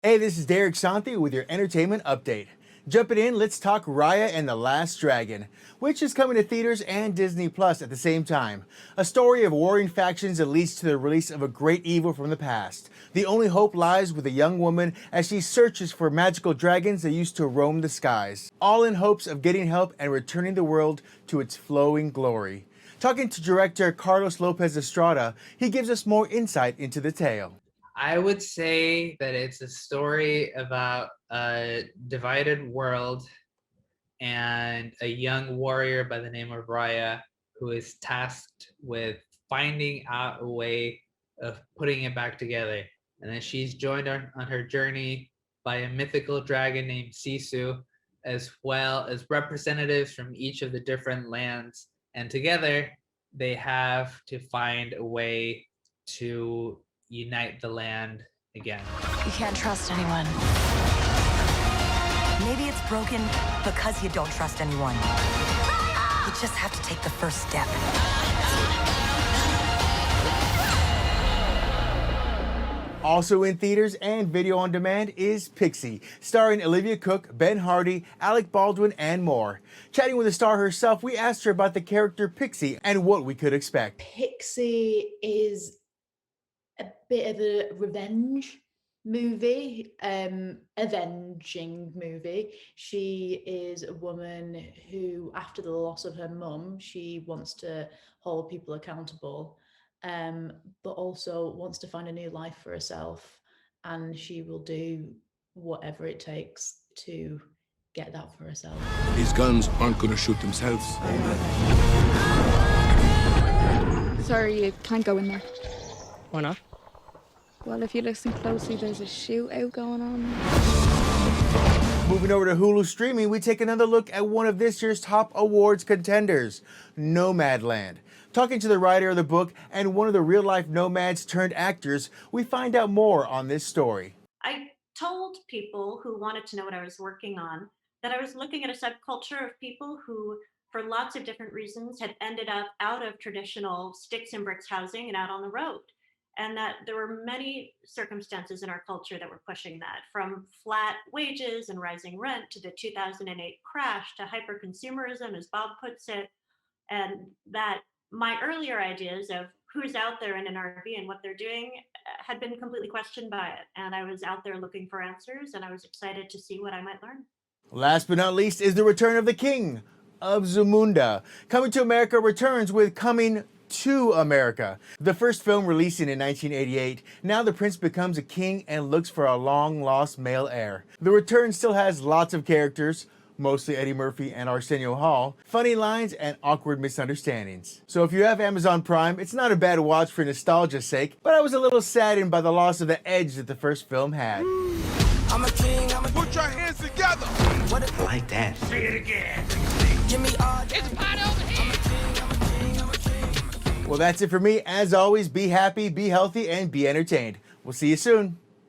Hey, this is Derek Santi with your entertainment update. Jumping in, let's talk Raya and the Last Dragon, which is coming to theaters and Disney Plus at the same time. A story of warring factions that leads to the release of a great evil from the past. The only hope lies with a young woman as she searches for magical dragons that used to roam the skies, all in hopes of getting help and returning the world to its flowing glory. Talking to director Carlos Lopez Estrada, he gives us more insight into the tale. I would say that it's a story about a divided world and a young warrior by the name of Raya who is tasked with finding out a way of putting it back together. And then she's joined on her journey by a mythical dragon named Sisu, as well as representatives from each of the different lands. And together, they have to find a way to unite the land again. You can't trust anyone. Maybe it's broken because you don't trust anyone. You just have to take the first step. Also in theaters and video on demand is Pixie, starring Olivia Cooke, Ben Hardy, Alec Baldwin, and more. Chatting with the star herself, we asked her about the character Pixie and what we could expect. Pixie is a bit of a revenge movie, avenging movie. She is a woman who, after the loss of her mum, she wants to hold people accountable, but also wants to find a new life for herself, and she will do whatever it takes to get that for herself. These guns aren't going to shoot themselves. Sorry, you can't go in there. Why not? Well, if you listen closely, there's a shootout going on. Moving over to Hulu streaming, we take another look at one of this year's top awards contenders, Nomadland. Talking to the writer of the book and one of the real-life nomads turned actors, we find out more on this story. I told people who wanted to know what I was working on that I was looking at a subculture of people who, for lots of different reasons, had ended up out of traditional sticks and bricks housing and out on the road. And that there were many circumstances in our culture that were pushing that, from flat wages and rising rent to the 2008 crash to hyper-consumerism, as Bob puts it, and that my earlier ideas of who's out there in an RV and what they're doing had been completely questioned by it. And I was out there looking for answers, and I was excited to see what I might learn. Last but not least is the return of the King of Zamunda. Coming to America returns with Coming to America. The first film releasing in 1988, now the prince becomes a king and looks for a long-lost male heir. The return still has lots of characters, mostly Eddie Murphy and Arsenio Hall, funny lines, and awkward misunderstandings. So if you have Amazon Prime, it's not a bad watch for nostalgia's sake, but I was a little saddened by the loss of the edge that the first film had. I'm a king, put your hands together. I like that. Say it again. Give me all. It's a party over here. Well, that's it for me. As always, be happy, be healthy, and be entertained. We'll see you soon.